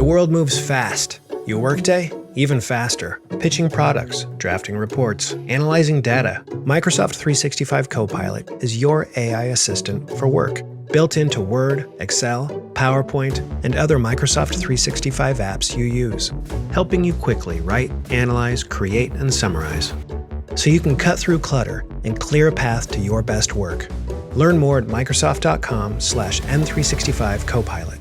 world moves fast. Your workday, even faster. Pitching products, drafting reports, analyzing data. Microsoft 365 Copilot is your AI assistant for work. Built into Word, Excel, PowerPoint, and other Microsoft 365 apps you use. Helping you quickly write, analyze, create, and summarize. So you can cut through clutter and clear a path to your best work. Learn more at Microsoft.com/M365 Copilot.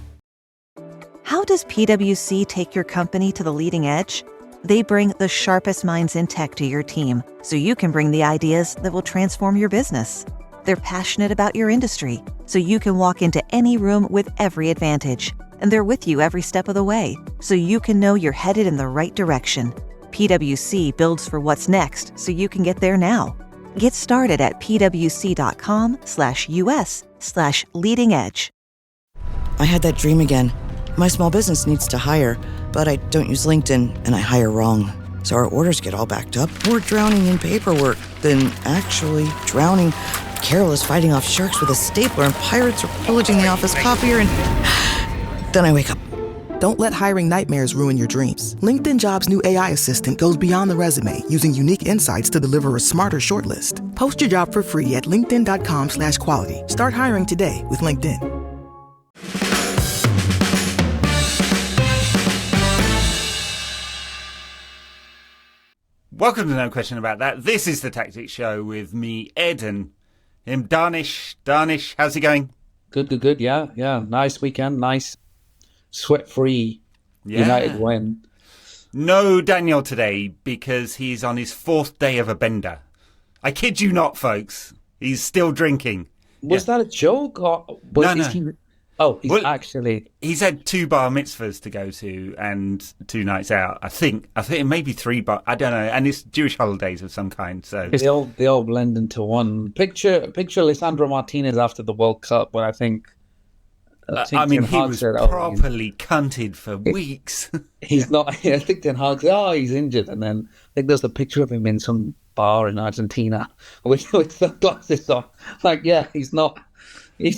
How does PwC take your company to the leading edge? They bring the sharpest minds in tech to your team, so you can bring the ideas that will transform your business. They're passionate about your industry, so you can walk into any room with every advantage. And they're with you every step of the way, so you can know you're headed in the right direction. PwC builds for what's next, so you can get there now. Get started at pwc.com/us/leading edge. I had that dream again. My small business needs to hire, but I don't use LinkedIn, and I hire wrong. So our orders get all backed up. We're drowning in paperwork, then actually drowning, careless fighting off sharks with a stapler, and pirates are pillaging the office copier, and then I wake up. Don't let hiring nightmares ruin your dreams. LinkedIn Jobs' new AI assistant goes beyond the resume, using unique insights to deliver a smarter shortlist. Post your job for free at linkedin.com/quality. Start hiring today with LinkedIn. Welcome to No Question About That. This is the Tactics Show with me, Ed, and him, Dharnish. Dharnish, how's it going? Good. Yeah. Nice weekend. Nice, sweat-free United win. No Daniel today because he's on his 4th day of a bender. I kid you not, folks. He's still drinking. Was that a joke? Or No. He's had 2 bar mitzvahs to go to and 2 nights out. I think maybe 3 bar. I don't know. And it's Jewish holidays of some kind. So they all blend into one. Picture Lisandro Martinez after the World Cup, when I think he was properly cunted for weeks. He's not. I think Ten Hag said, he's injured, and then I think there's a picture of him in some bar in Argentina with the glasses on. He's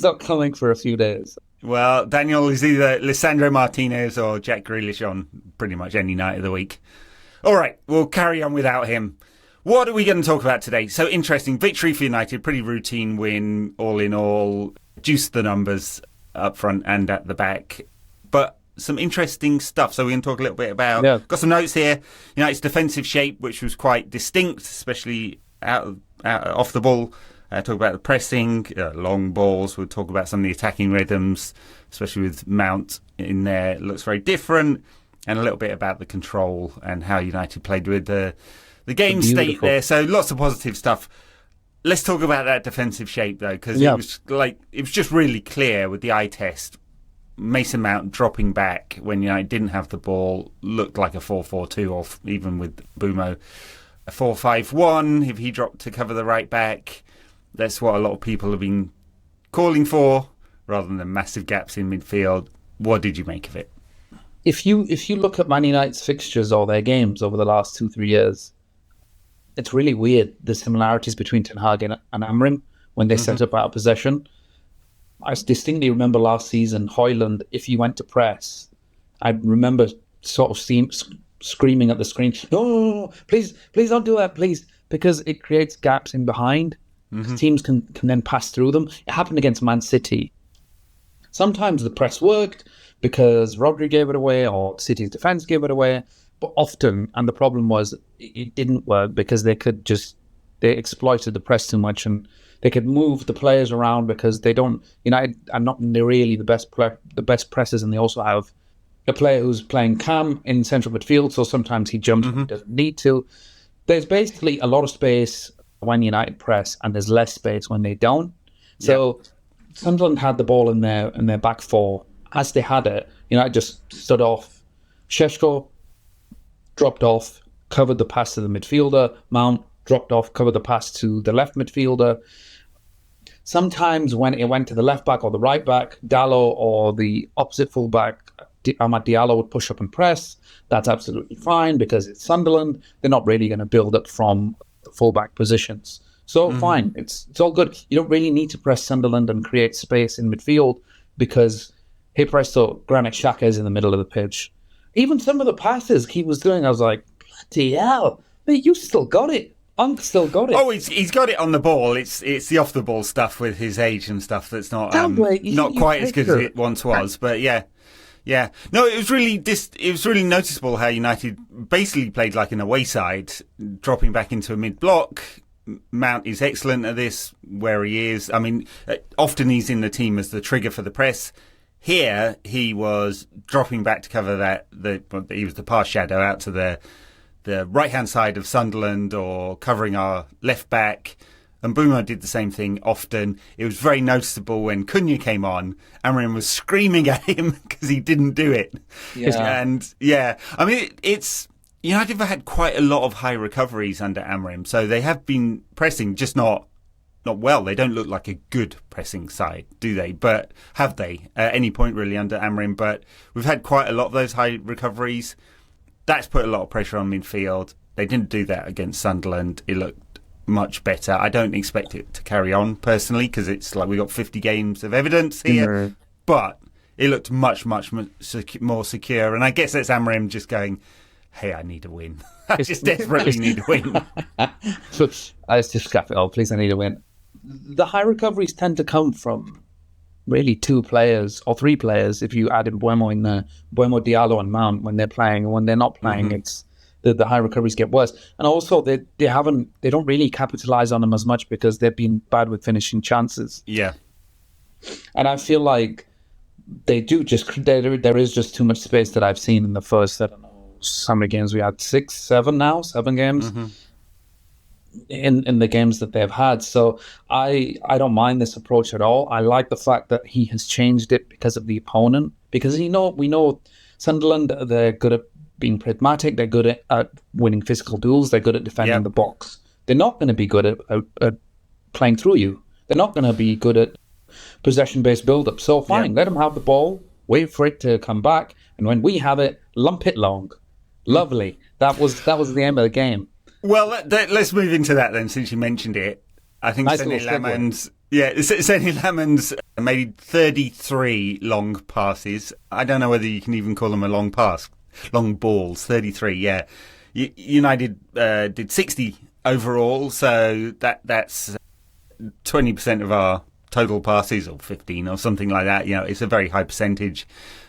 not coming for a few days. Well, Daniel is either Lisandro Martinez or Jack Grealish on pretty much any night of the week. All right, we'll carry on without him. What are we going to talk about today? So interesting. Victory for United, pretty routine win, all in all. Juiced the numbers up front and at the back. But some interesting stuff. So we're going to talk a little bit about... Yeah. Got some notes here. United's defensive shape, which was quite distinct, especially off the ball. Talk about the pressing, long balls. We'll talk about some of the attacking rhythms, especially with Mount in there. It looks very different. And a little bit about the control and how United played with the game state there. So lots of positive stuff. Let's talk about that defensive shape, though, because it was just really clear with the eye test. Mason Mount dropping back when United didn't have the ball looked like a 4-4-2, or even with Bumo, a 4-5-1 if he dropped to cover the right back. That's what a lot of people have been calling for, rather than massive gaps in midfield. What did you make of it? If you look at Man United's fixtures or their games over the last 2-3 years, it's really weird, the similarities between Ten Hag and Amorim when they set up out of possession. I distinctly remember last season, Højlund, if you went to press, I remember sort of screaming at the screen, no, please don't do that, please, because it creates gaps in behind. Teams can then pass through them. It happened against Man City. Sometimes the press worked because Rodri gave it away or City's defence gave it away, but often, and the problem was it didn't work because they exploited the press too much, and they could move the players around because United are not really the best pressers, and they also have a player who's playing cam in central midfield, so sometimes he jumps when he doesn't need to. There's basically a lot of space when United press, and there's less space when they don't. So Sunderland had the ball in their back four. As they had it, United just stood off. Šeško dropped off, covered the pass to the midfielder. Mount dropped off, covered the pass to the left midfielder. Sometimes when it went to the left back or the right back, Dalot or the opposite fullback, Amad Diallo, would push up and press. That's absolutely fine because it's Sunderland. They're not really going to build up from the fullback positions. So fine, it's all good. You don't really need to press Sunderland and create space in midfield because, hey presto, Granit Xhaka is in the middle of the pitch. even some of the passes he was doing, I was like, bloody hell, mate, you still got it. I'm still got it. Oh, he's got it on the ball. It's the off the ball stuff with his age and stuff that's not not quite as good as it once was. But yeah. No, it was really noticeable how United basically played like an away side, dropping back into a mid block. Mount is excellent at this where he is. I mean, often he's in the team as the trigger for the press. Here he was dropping back to cover he was the pass shadow out to the right-hand side of Sunderland or covering our left back. And Boomer did the same thing often. It was very noticeable when Cunha came on. Amorim was screaming at him because he didn't do it. Yeah. And I mean, it's United have had quite a lot of high recoveries under Amorim. So they have been pressing, just not well. They don't look like a good pressing side, do they? But have they at any point really under Amorim? But we've had quite a lot of those high recoveries. That's put a lot of pressure on midfield. They didn't do that against Sunderland. It looked much better. I don't expect it to carry on personally because it's like we got 50 games of evidence here. But it looked much more secure. And I guess that's Amorim just going, hey, I need a win. I just desperately need a win. I just scrap it. Oh, please, I need a win. The high recoveries tend to come from really two players or three players if you added Buemo in there. Buemo, Diallo and Mount when they're playing. And when they're not playing, it's the high recoveries get worse. And also they don't really capitalize on them as much because they've been bad with finishing chances. Yeah. And I feel like they do there is just too much space that I've seen in the first, I don't know, how many games we had? 7 games in the games that they've had. So I don't mind this approach at all. I like the fact that he has changed it because of the opponent, because we know Sunderland, they're good at being pragmatic, they're good at winning physical duels, they're good at defending the box. They're not going to be good at playing through you. They're not going to be good at possession-based build-up. So fine, let them have the ball, wait for it to come back, and when we have it, lump it long. Lovely. That was the end of the game. Well, let's move into that then, since you mentioned it. I think Senne Lemmens made 33 long passes. I don't know whether you can even call them a long pass. Long balls, 33, yeah. United did 60 overall, so that's 20% of our total passes, or 15 or something like that. It's a very high percentage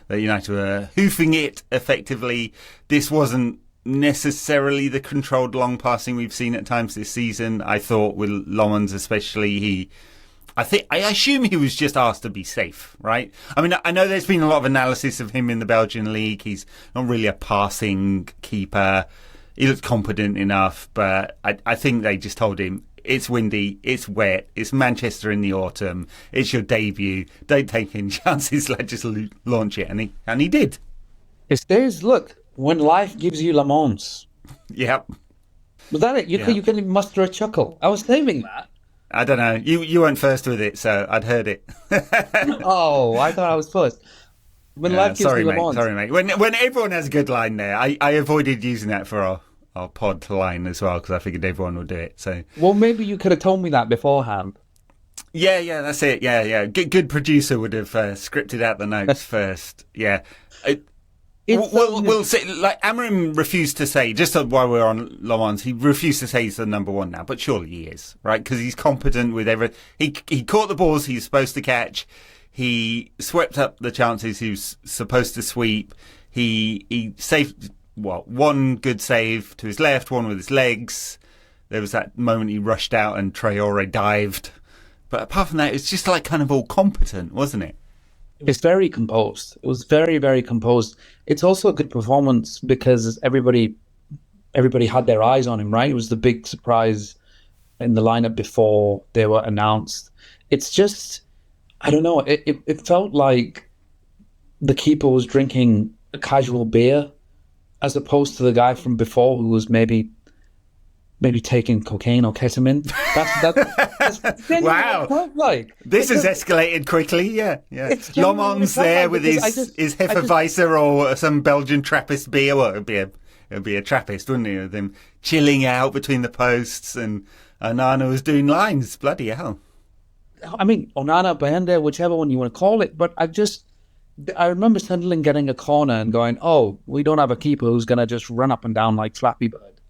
that United were hoofing it effectively. This wasn't necessarily the controlled long passing we've seen at times this season. I thought with Lemmens especially, I assume he was just asked to be safe, right? I mean, I know there's been a lot of analysis of him in the Belgian league. He's not really a passing keeper. He looks competent enough, but I think they just told him, it's windy, it's wet, it's Manchester in the autumn, it's your debut, don't take any chances, let's just launch it. And he did. Look, when life gives you Lemmens. Yep. Was that it? You can muster a chuckle. I was saving that. I don't know. You weren't first with it, so I'd heard it. Oh, I thought I was first. When life gives you Lemmens. Sorry, mate. When everyone has a good line there, I avoided using that for our pod line as well, because I figured everyone would do it. So, well, maybe you could have told me that beforehand. Yeah, that's it. Yeah. Good producer would have scripted out the notes first. Yeah. We'll say, like, Amorim refused to say, just while we're on Lemmens, he refused to say he's the number one now, but surely he is, right? Because he's competent with everything. He caught the balls he was supposed to catch. He swept up the chances he was supposed to sweep. He saved, one good save to his left, one with his legs. There was that moment he rushed out and Traore dived. But apart from that, it's just like kind of all competent, wasn't it? It was very composed. It was very, very composed. It's also a good performance because everybody had their eyes on him, right? It was the big surprise in the lineup before they were announced. It's just, I don't know, it felt like the keeper was drinking a casual beer as opposed to the guy from before who was maybe taking cocaine or ketamine. That's wow. Like. This has escalated quickly, yeah. Lemmens there with his Hefeweiser or some Belgian Trappist beer. Well, it would be a Trappist, wouldn't it? With him chilling out between the posts, and Onana was doing lines. Bloody hell. I mean, Onana, Bayanda, whichever one you want to call it, but I remember Sunderland getting a corner and going, "Oh, we don't have a keeper who's going to just run up and down like Flappy Bird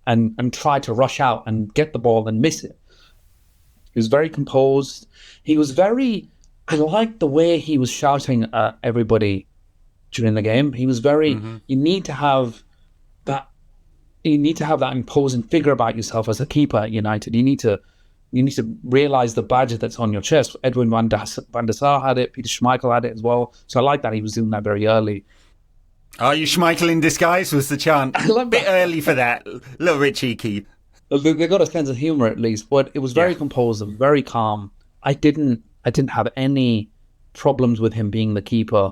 and try to rush out and get the ball and miss it." He was very composed. I liked the way he was shouting at everybody during the game. He was very. You need to have that. You need to have that imposing figure about yourself as a keeper at United. You need to realise the badge that's on your chest. Edwin van der Sar had it. Peter Schmeichel had it as well. So I like that he was doing that very early. Are you Schmeichel in disguise? Was the chant a bit early for that? A little bit cheeky. They got a sense of humour at least, but it was very composed and very calm. I didn't have any problems with him being the keeper.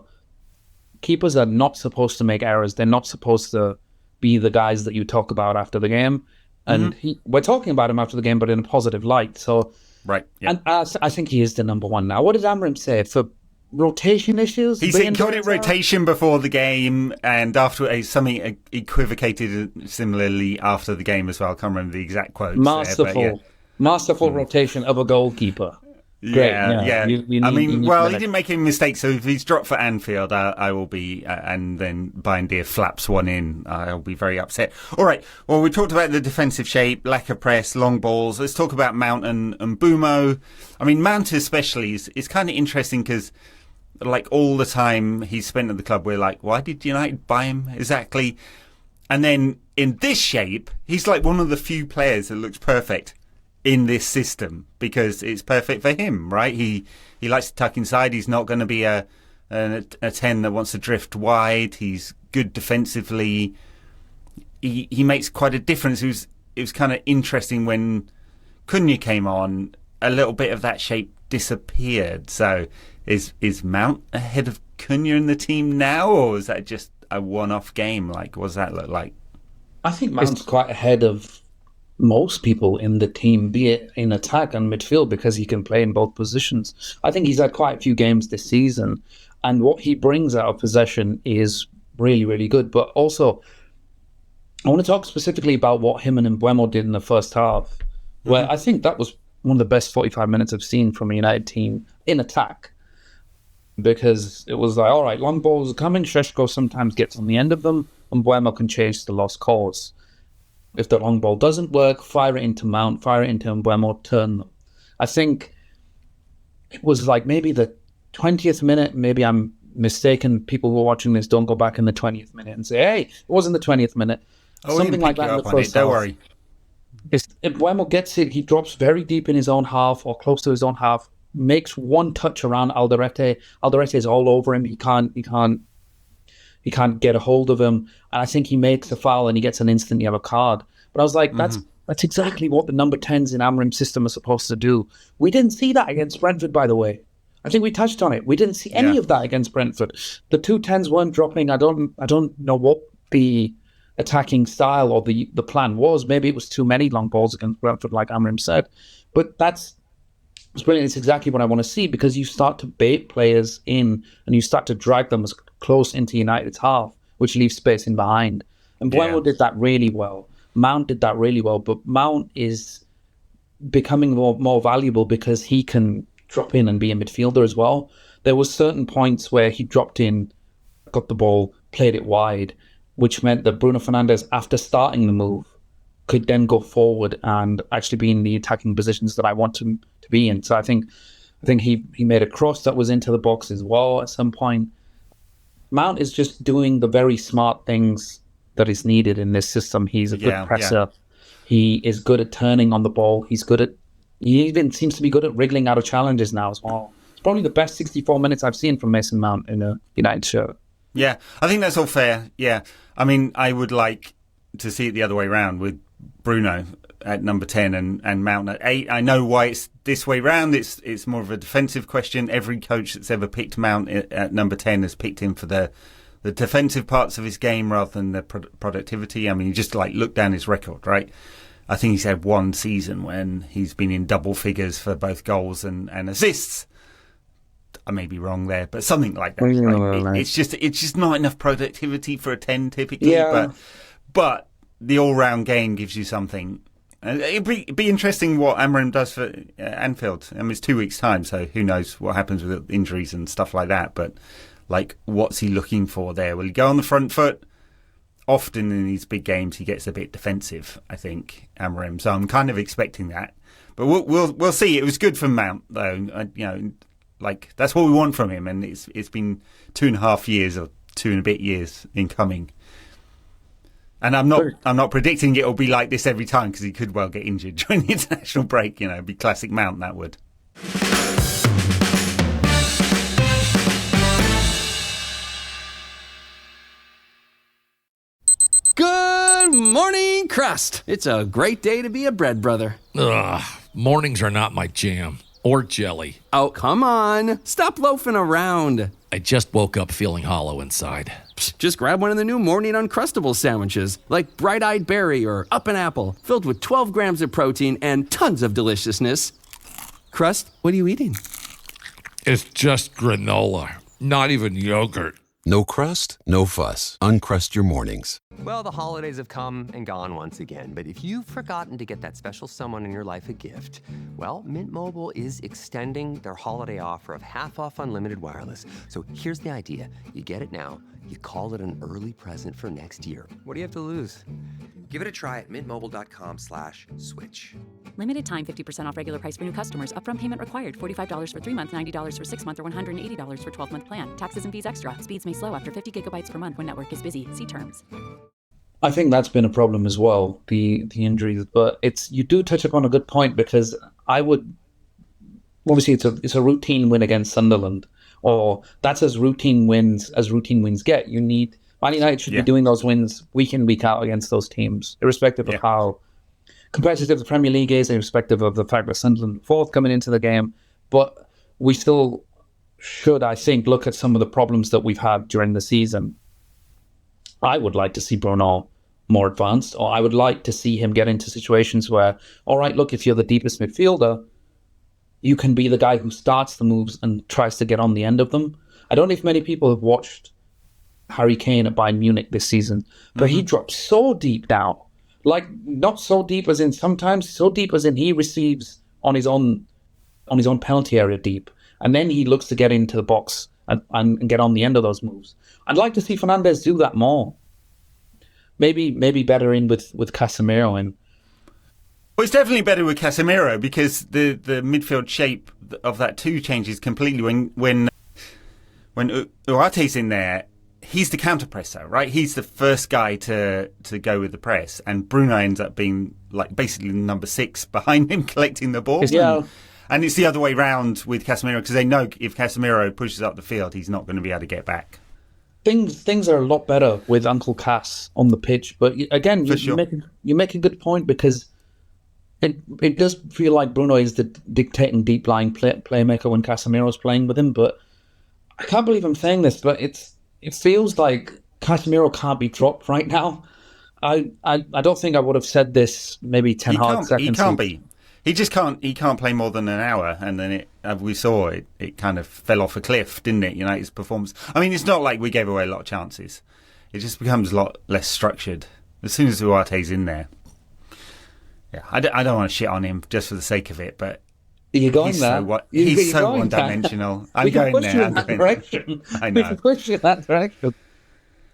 Keepers are not supposed to make errors. They're not supposed to be the guys that you talk about after the game. And we're talking about him after the game, but in a positive light. So, right. Yeah. And I think he is the number one now. What did Amorim say? For rotation issues? He called it rotation before the game, and after something equivocated similarly after the game as well. I can't remember the exact quotes. Masterful rotation of a goalkeeper. Great. Yeah. He didn't make any mistakes, so if he's dropped for Anfield, I will be, and then Bayern flaps one in, I'll be very upset. All right, well, we talked about the defensive shape, lack of press, long balls. Let's talk about Mount and Bumo. I mean, Mount especially is kind of interesting because, like, all the time he's spent at the club, we're like, why did United buy him exactly? And then in this shape, he's like one of the few players that looks perfect in this system because it's perfect for him, right? He likes to tuck inside. He's not going to be a 10 that wants to drift wide. He's good defensively. He makes quite a difference. It was kind of interesting when Cunha came on, a little bit of that shape disappeared. So is Mount ahead of Cunha in the team now, or is that just a one-off game? Like, what does that look like? I think Mount's quite ahead of most people in the team, be it in attack and midfield, because he can play in both positions. I think he's had quite a few games this season, and what he brings out of possession is really, really good. But also, I want to talk specifically about what him and Mbeumo did in the first half, where I think that was one of the best 45 minutes I've seen from a United team in attack, because it was like, all right, long balls are coming, Šeško sometimes gets on the end of them, and Mbeumo can chase the lost cause. If the long ball doesn't work, fire it into Mount, fire it into Mbeumo, turn them. I think it was like maybe the 20th minute, maybe I'm mistaken. People who are watching this don't go back in the 20th minute and say, hey, it wasn't the 20th minute. Something like that in the first half. Don't worry. If Mbeumo gets it, he drops very deep in his own half or close to his own half, makes one touch around Alderete. Alderete is all over him. He can't get a hold of him, and I think he makes a foul and he gets an instant yellow card. But I was like, that's exactly what the number 10s in Amorim's system are supposed to do. We didn't see that against Brentford, by the way. I think we touched on it. We didn't see any of that against Brentford. The two 10s weren't dropping. I don't know what the attacking style or the plan was. Maybe it was too many long balls against Brentford, like Amorim said. But it's brilliant. It's exactly what I want to see, because you start to bait players in and you start to drag them as close into United's half, which leaves space in behind. And Mbeumo did that really well. Mount did that really well, but Mount is becoming more valuable because he can drop in and be a midfielder as well. There were certain points where he dropped in, got the ball, played it wide, which meant that Bruno Fernandes, after starting the move, could then go forward and actually be in the attacking positions that I want him to be in. So I think he made a cross that was into the box as well at some point. Mount is just doing the very smart things that is needed in this system. He's a good presser. Yeah. He is good at turning on the ball. He even seems to be good at wriggling out of challenges now as well. It's probably the best 64 minutes I've seen from Mason Mount in a United shirt. Yeah, I think that's all fair. Yeah. I mean, I would like to see it the other way around with Bruno at number 10 and Mount at 8. I know why it's this way round. It's more of a defensive question. Every coach that's ever picked Mount at number 10 has picked him for the defensive parts of his game rather than the productivity. I mean, you just look down his record, right? I think he's had one season when he's been in double figures for both goals and assists. I may be wrong there, but something like that. Right? It's just not enough productivity for a 10 typically. Yeah. But the all-round game gives you something. It'd be interesting what Amorim does for Anfield. I mean, it's 2 weeks' time, so who knows what happens with injuries and stuff like that. But Like, what's he looking for there? Will he go on the front foot? Often in these big games, he gets a bit defensive, I think, Amorim. So I'm kind of expecting that. But we'll see. It was good for Mount, though. Like, that's what we want from him. And it's been 2.5 years or 2 and a bit years in coming. And I'm not predicting it'll be like this every time, because he could well get injured during the international break. It'd be classic Mount, that would. Good morning, Crust. It's a great day to be a bread brother. Ugh, mornings are not my jam. Or jelly. Oh, come on. Stop loafing around. I just woke up feeling hollow inside. Psst, just grab one of the new Morning Uncrustables sandwiches, like Bright-Eyed Berry or Up and Apple, filled with 12 grams of protein and tons of deliciousness. Crust, what are you eating? It's just granola, not even yogurt. No crust, no fuss. Uncrust your mornings. Well, the holidays have come and gone once again, but if you've forgotten to get that special someone in your life a gift, well, Mint Mobile is extending their holiday offer of half off unlimited wireless. So here's the idea. You get it now, you call it an early present for next year. What do you have to lose? Give it a try at mintmobile.com/switch. Limited time 50% off regular price for new customers. Upfront payment required. $45 for 3 months, $90 for 6 months, or $180 for 12-month plan. Taxes and fees extra. Speeds may slow after 50 gigabytes per month when network is busy. See terms. I think that's been a problem as well, the injuries. But you do touch upon a good point, because I would obviously it's a routine win against Sunderland, or that's as routine wins get. You need Man United should be doing those wins week in, week out against those teams, irrespective of how competitive the Premier League is, irrespective of the fact that Sunderland fourth coming into the game. But we still should, I think, look at some of the problems that we've had during the season. I would like to see Bruno more advanced, or I would like to see him get into situations where, all right, look, if you're the deepest midfielder, you can be the guy who starts the moves and tries to get on the end of them. I don't know if many people have watched Harry Kane at Bayern Munich this season, but he drops so deep down. Like, not so deep as in sometimes, so deep as in he receives on his own penalty area deep, and then he looks to get into the box and get on the end of those moves. I'd like to see Fernandes do that more. Maybe better in with Casemiro in. Well, it's definitely better with Casemiro, because the midfield shape of that too changes completely when Uarte's in there. He's the counter-presser, right? He's the first guy to go with the press, and Bruno ends up being like basically number 6 behind him collecting the ball. Yeah. And it's the other way round with Casemiro, because they know if Casemiro pushes up the field, he's not going to be able to get back. Things are a lot better with Uncle Cass on the pitch, but again, you make a good point, because it does feel like Bruno is the dictating deep lying playmaker when Casemiro's playing with him. But I can't believe I'm saying this, but it feels like Casemiro can't be dropped right now. I don't think I would have said this maybe 10 hard seconds. He can't be. He just can't. He can't play more than an hour, and then we saw it kind of fell off a cliff, didn't it? His performance. I mean, it's not like we gave away a lot of chances. It just becomes a lot less structured as soon as Uarte's in there. Yeah, I don't want to shit on him just for the sake of it, but you're going there. He's so one-dimensional. I'm going there. I know. We can push you in that direction.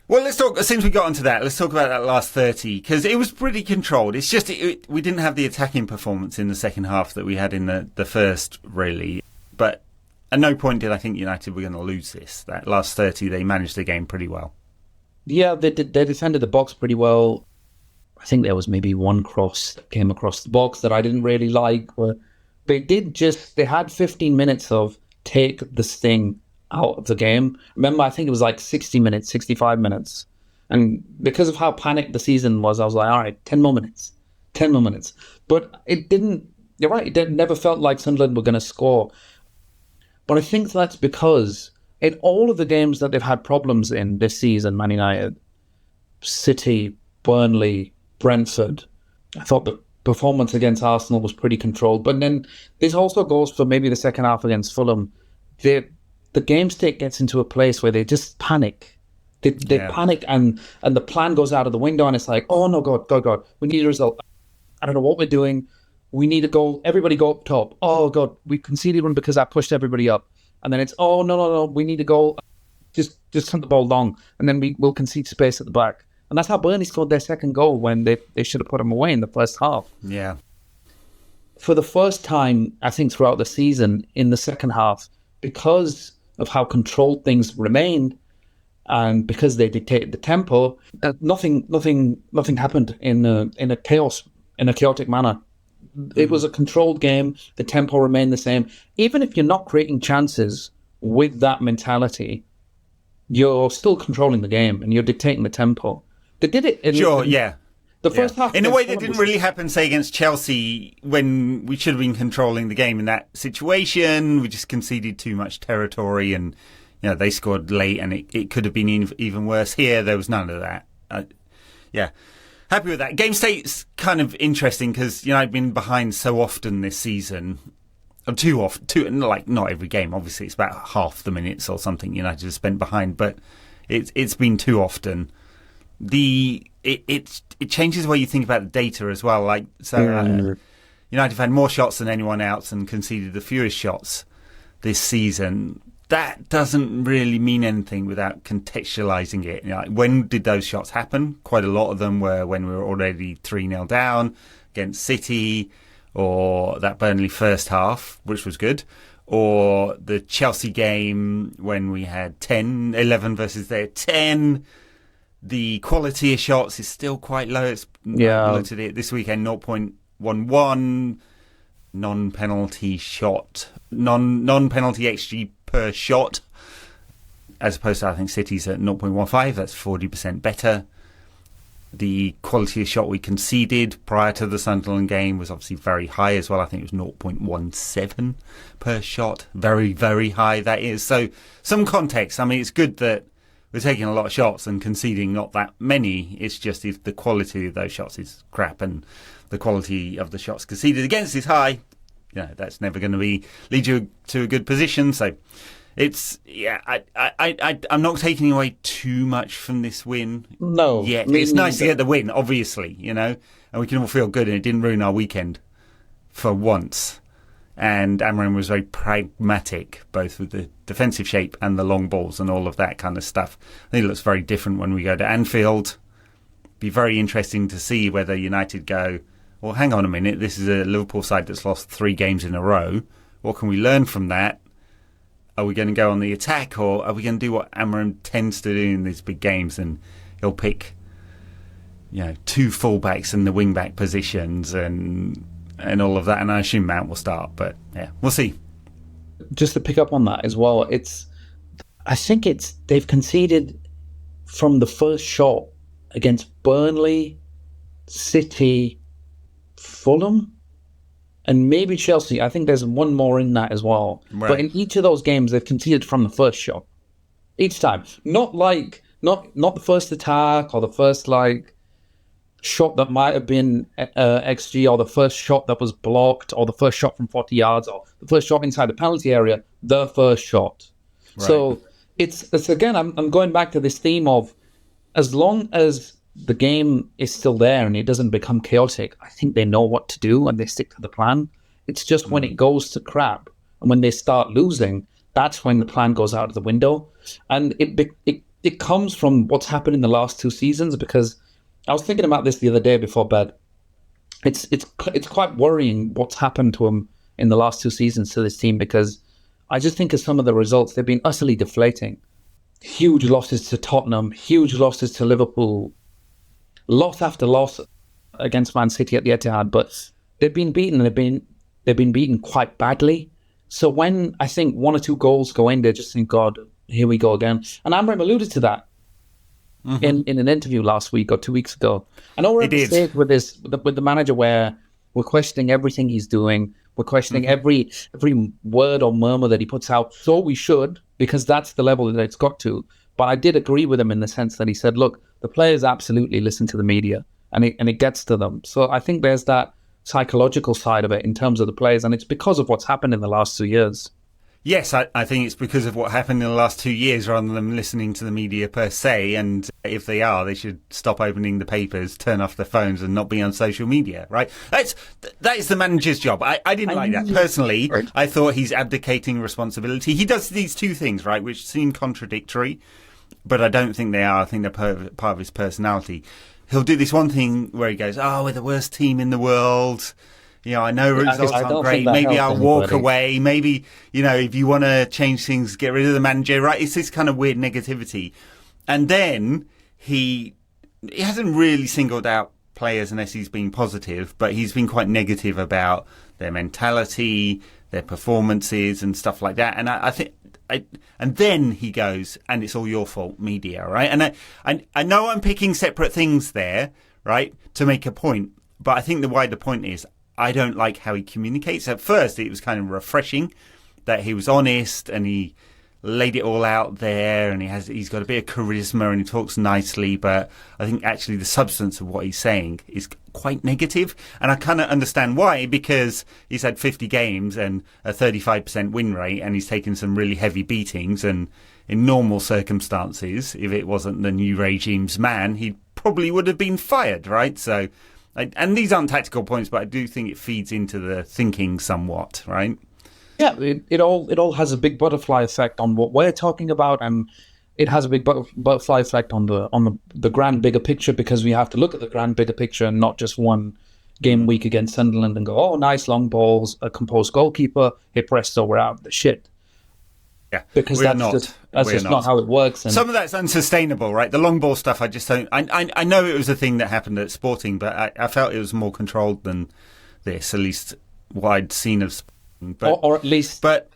Well, let's talk. Since we got onto that, let's talk about that last 30, because it was pretty controlled. It's just we didn't have the attacking performance in the second half that we had in the first, really. But at no point did I think United were going to lose this. That last 30, they managed the game pretty well. Yeah, they defended the box pretty well. I think there was maybe one cross that came across the box that I didn't really like. Where they had 15 minutes of take the sting out of the game. Remember, I think it was like 60 minutes, 65 minutes. And because of how panicked the season was, I was like, all right, 10 more minutes. But it didn't, you're right, it never felt like Sunderland were going to score. But I think that's because in all of the games that they've had problems in this season, Man United, City, Burnley, Brentford, I thought the performance against Arsenal was pretty controlled. But then this also goes for maybe the second half against Fulham. The game state gets into a place where they just panic. They panic, and the plan goes out of the window, and it's like, oh no, God, we need a result. I don't know what we're doing. We need a goal. Everybody go up top. Oh God, we conceded one because I pushed everybody up. And then it's, oh no, we need a goal. just send the ball long, and then we'll concede space at the back. And that's how Burnley scored their second goal when they should have put them away in the first half. Yeah. For the first time, I think, throughout the season, in the second half, because of how controlled things remained, and because they dictated the tempo, nothing happened in a chaotic manner. It was a controlled game. The tempo remained the same. Even if you're not creating chances with that mentality, you're still controlling the game and you're dictating the tempo. They did it in the first half. In a way that didn't really happen, say, against Chelsea, when we should have been controlling the game in that situation. We just conceded too much territory, and they scored late, and it could have been even worse. Here, there was none of that. Happy with that. Game state's kind of interesting because I've been behind so often this season. Too often, like not every game. Obviously, it's about half the minutes or something United have spent behind, but it's been too often. It changes the way you think about the data as well. Like United have had more shots than anyone else and conceded the fewest shots this season. That doesn't really mean anything without contextualising it. When did those shots happen? Quite a lot of them were when we were already 3-0 down against City, or that Burnley first half, which was good, or the Chelsea game when we had 11 versus their 10. The quality of shots is still quite low. I looked at it this weekend, 0.11 non-penalty XG per shot, as opposed to, I think, City's at 0.15. That's 40% better. The quality of shot we conceded prior to the Sunderland game was obviously very high as well. I think it was 0.17 per shot. Very, very high, that is. So some context. I mean, it's good that we're taking a lot of shots and conceding not that many. It's just if the quality of those shots is crap and the quality of the shots conceded against is high, that's never going to lead you to a good position. So it's I'm not taking away too much from this win. No, yet it's nice to get the win, obviously, and we can all feel good, and it didn't ruin our weekend for once. And Amorim was very pragmatic, both with the defensive shape and the long balls and all of that kind of stuff. I think it looks very different when we go to Anfield. Be very interesting to see whether United go, well, hang on a minute, this is a Liverpool side that's lost 3 games in a row. What can we learn from that? Are we going to go on the attack, or are we going to do what Amorim tends to do in these big games, and he'll pick 2 fullbacks in the wing-back positions and all of that, and I assume Mount will start, but we'll see. Just to pick up on that as well, I think they've conceded from the first shot against Burnley, City, Fulham, and maybe Chelsea. I think there's one more in that as well. Right. But in each of those games, they've conceded from the first shot. Each time. Not the first attack or the first shot that might have been XG, or the first shot that was blocked, or the first shot from 40 yards, or the first shot inside the penalty area, the first shot. Right. So it's again, I'm going back to this theme of, as long as the game is still there and it doesn't become chaotic, I think they know what to do and they stick to the plan. It's just when it goes to crap and when they start losing, that's when the plan goes out of the window. And it comes from what's happened in the last 2 seasons, because I was thinking about this the other day before bed. It's quite worrying what's happened to him in the last 2 seasons to this team, because I just think of some of the results, they've been utterly deflating. Huge losses to Tottenham, huge losses to Liverpool, loss after loss against Man City at the Etihad, but they've been beaten, and they've been beaten quite badly. So when I think 1 or 2 goals go in, they just think, God, here we go again. And Amorim alluded to that. In an interview last week or 2 weeks ago. I know we're at the stage with the manager where we're questioning everything he's doing. We're questioning every word or murmur that he puts out. So we should, because that's the level that it's got to. But I did agree with him in the sense that he said, look, the players absolutely listen to the media, and it gets to them. So I think there's that psychological side of it in terms of the players, and it's because of what's happened in the last 2 years. Yes, I think it's because of what happened in the last 2 years rather than listening to the media per se. And if they are, they should stop opening the papers, turn off their phones and not be on social media, right? That is the manager's job. I didn't like that. Personally, right. I thought he's abdicating responsibility. He does these two things, right, which seem contradictory, but I don't think they are. I think they're part of his personality. He'll do this one thing where he goes, we're the worst team in the world. I know results aren't great. Maybe I'll walk away. Maybe, if you want to change things, get rid of the manager, right? It's this kind of weird negativity. And then he hasn't really singled out players unless he's been positive, but he's been quite negative about their mentality, their performances and stuff like that. And I think, and then he goes, and it's all your fault, media, right? And I know I'm picking separate things there, right, to make a point, but I think the wider point is, I don't like how he communicates. At first, it was kind of refreshing that he was honest and he laid it all out there, and he's got a bit of charisma and he talks nicely. But I think actually the substance of what he's saying is quite negative, and I kind of understand why, because he's had 50 games and a 35% win rate, and he's taken some really heavy beatings. And in normal circumstances, if it wasn't the new regime's man, he probably would have been fired, right? So. And these aren't tactical points, but I do think it feeds into the thinking somewhat, right? Yeah, it all has a big butterfly effect on what we're talking about, and it has a big butterfly effect on the grand bigger picture, because we have to look at the grand bigger picture and not just one game week against Sunderland and go, nice long balls, a composed goalkeeper, hey presto, we're out of the shit. Yeah, because that's just not how it works. And some of that's unsustainable, right? The long ball stuff, I just don't. I know it was a thing that happened at Sporting, but I felt it was more controlled than this, at least what I'd seen of Sporting. But, or at least, but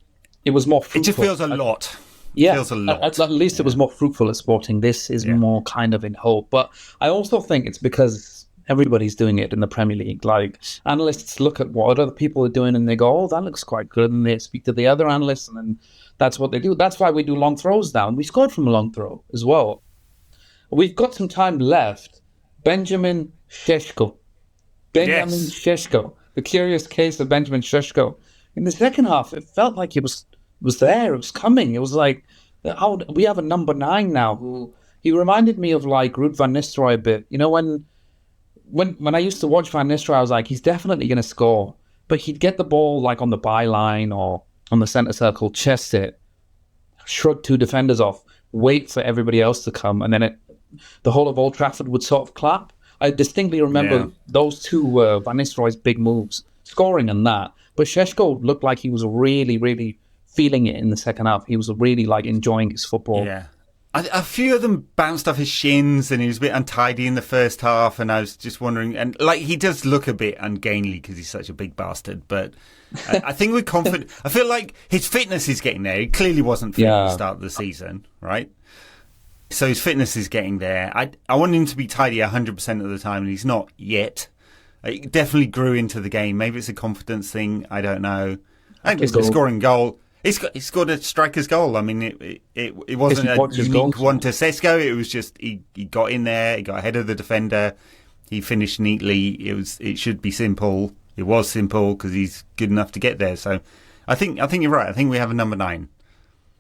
it was more fruitful. It just feels a lot. Yeah, feels a lot. At least it was more fruitful at Sporting. This is more kind of in hope. But I also think it's because everybody's doing it in the Premier League. Like, analysts look at what other people are doing and they go, that looks quite good. And they speak to the other analysts, and then that's what they do. That's why we do long throws now. And we scored from a long throw as well. We've got some time left. Benjamin Šeško. Šeško. The curious case of Benjamin Šeško. In the second half, it felt like it was there. It was coming. It was like, we have a number 9 now who... He reminded me of like Ruud van Nistelrooy a bit. When I used to watch Van Nistelrooy, I was like, he's definitely going to score. But he'd get the ball like on the byline or on the centre circle, chest it, shrug 2 defenders off, wait for everybody else to come, and then the whole of Old Trafford would sort of clap. I distinctly remember those 2 Van Nistelrooy's big moves, scoring and that. But Šeško looked like he was really, really feeling it in the second half. He was really like enjoying his football. Yeah. A few of them bounced off his shins, and he was a bit untidy in the first half, and I was just wondering, and like he does look a bit ungainly because he's such a big bastard, but I think we're confident. I feel like his fitness is getting there. He clearly wasn't fit at the start of the season, right? So his fitness is getting there. I want him to be tidy 100% of the time, and he's not yet. He definitely grew into the game. Maybe it's a confidence thing. I don't know. I think he's scoring goal. He scored a striker's goal. I mean, it wasn't a unique one to Sesko. It was just he got in there, he got ahead of the defender, he finished neatly. It should be simple. It was simple because he's good enough to get there. So I think you're right. I think we have a number 9.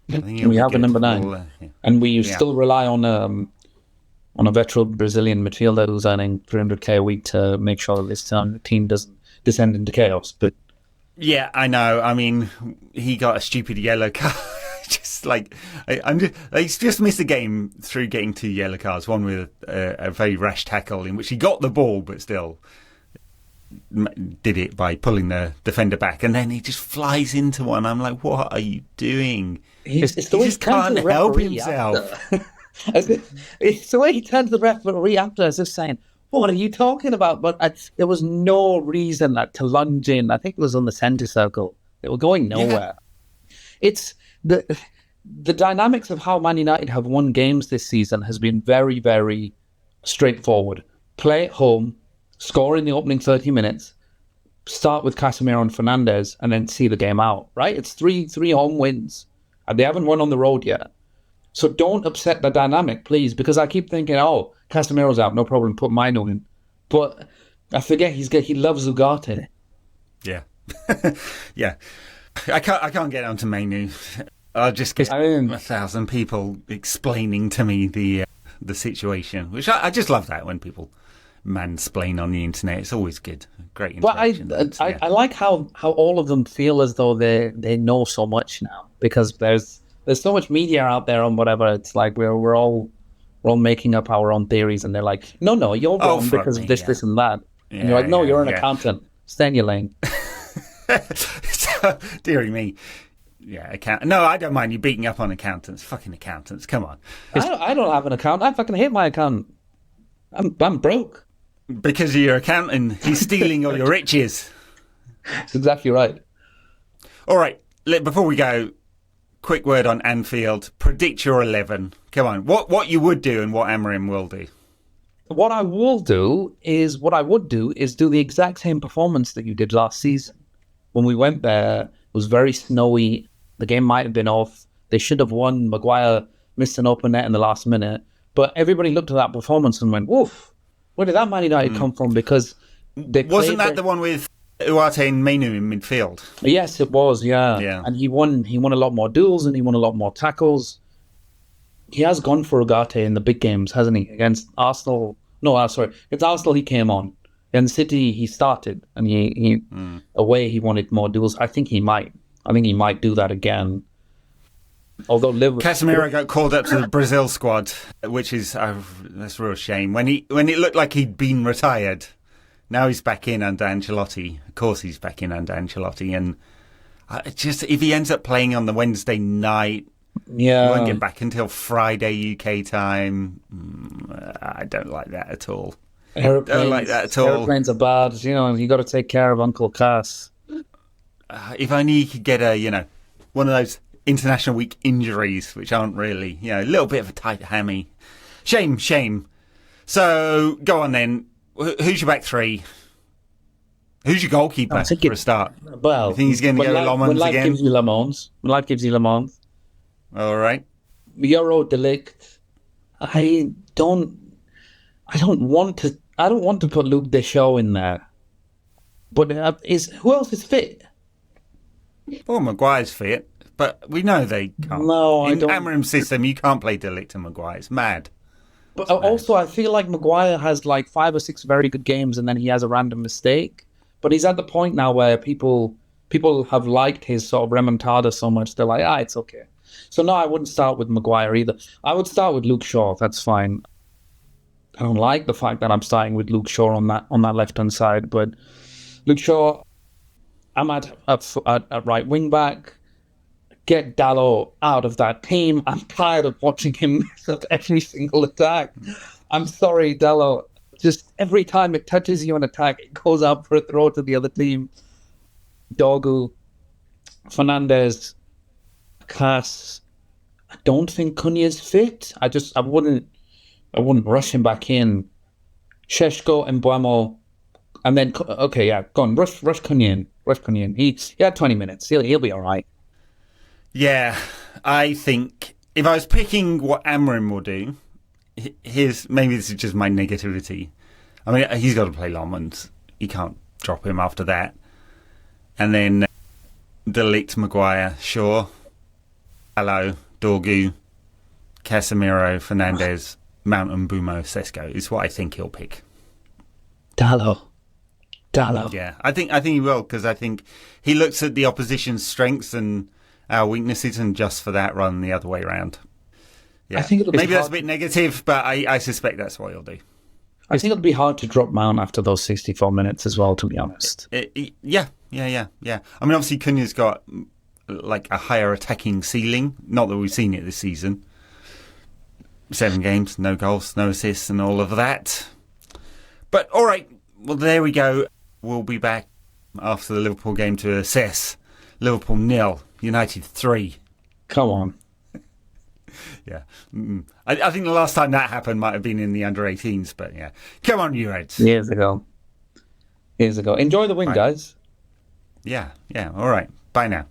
We have a number 9, and we still rely on a veteran Brazilian midfielder who's earning 300k a week to make sure that this team doesn't descend into chaos. But yeah, I know. I mean, he got a stupid yellow card. He's just missed a game through getting 2 yellow cards. One with a very rash tackle in which he got the ball, but still did it by pulling the defender back, and then he just flies into one. I'm like, what are you doing? He just can't help himself. It's the way he turned to the referee after, as if saying, what are you talking about? But there was no reason to lunge in. I think it was on the centre circle. They were going nowhere. Yeah. It's the dynamics of how Man United have won games this season has been very, very straightforward. Play at home, score in the opening 30 minutes, start with Casemiro and Fernandes, and then see the game out, right? It's three home wins, and they haven't won on the road yet. So don't upset the dynamic, please, because I keep thinking, Casemiro's out, no problem, put Mino in. But I forget he loves Ugarte. Yeah. Yeah. I can't get onto Menu. I'll just get 1,000 people explaining to me the situation, which I just love that when people mansplain on the internet. It's always good. Great interaction. But I like how all of them feel as though they know so much now, because there's so much media out there on whatever. It's like we're all making up our own theories, and they're like, no, you're wrong because of this and that. And you're like, no, you're an accountant. Stay in your lane. So, dearie me. Yeah, No, I don't mind you beating up on accountants. Fucking accountants, come on. I don't have an accountant. I fucking hate my accountant. I'm broke. Because of your accountant, he's stealing all your riches. That's exactly right. All right, before we go, quick word on Anfield. Predict your 11. Come on, what you would do and what Amorim will do. What I would do is do the exact same performance that you did last season. When we went there, it was very snowy. The game might have been off. They should have won. Maguire missed an open net in the last minute. But everybody looked at that performance and went, woof, where did that Man United come from? Because wasn't that the one with Ugarte and Menu in midfield? Yes, it was, yeah. And he won a lot more duels and he won a lot more tackles. He has gone for Ugarte in the big games, hasn't he? Against Arsenal. Against Arsenal he came on. In City he started, and he away he wanted more duels. I think he might do that again. Although Casemiro got called up to the Brazil squad, which is that's a real shame. When it looked like he'd been retired, now he's back in under Ancelotti. Of course, he's back in under Ancelotti, and just if he ends up playing on the Wednesday night, he won't get back until Friday UK time. I don't like that at all. Aeroplanes are bad. You got to take care of Uncle Cass. If only he could get one of those international week injuries, which aren't really, a little bit of a tight hammy. Shame. So go on then. Who's your back three? Who's your goalkeeper for a start? Well, you think he's going to go Lemmens when life again? Gives you Lemmens. When life gives you Lemmens. All right. Euro delict. I don't want to put Luke Deschamps in there. But who else is fit? Well, Maguire's fit, but we know they can't. No, I don't. In Amorim's system, you can't play Delict and Maguire. It's mad. But also, I feel like Maguire has like 5 or 6 very good games, and then he has a random mistake. But he's at the point now where people have liked his sort of remontada so much, they're like, it's okay. So no, I wouldn't start with Maguire either. I would start with Luke Shaw. That's fine. I don't like the fact that I'm starting with Luke Shaw on that left-hand side, but Luke Shaw, I'm at right wing back. Get Dalot out of that team. I'm tired of watching him mess up every single attack. I'm sorry, Dalot. Just every time it touches you on attack, it goes out for a throw to the other team. Dogu, Fernandes, Cass. I don't think Cunha's fit. I wouldn't rush him back in. Šeško and Mbeumo. And then, go on, rush Cunha in. He had 20 minutes. He'll be all right. Yeah, I think if I was picking what Amorim will do, maybe this is just my negativity. I mean, he's got to play Lemmens. He can't drop him after that. And then Delict, Maguire, Shaw, Dalot, Dogu, Casemiro, Fernandes, Mount and Mbeumo, Sesko is what I think he'll pick. Dalot. Yeah, I think he will, because I think he looks at the opposition's strengths and our weaknesses and just for that run the other way around. Yeah, I think maybe that's a bit negative, but I suspect that's what he'll do. I think it'll be hard to drop Mount after those 64 minutes as well, to be honest. Yeah. I mean, obviously Cunha's got like a higher attacking ceiling. Not that we've seen it this season. 7 games, no goals, no assists, and all of that. But all right, well there we go. We'll be back after the Liverpool game to assess Liverpool 0, United 3. Come on. Yeah. I think the last time that happened might have been in the under-18s, but yeah. Come on, you Reds. Years ago. Enjoy the win, guys. Yeah. All right. Bye now.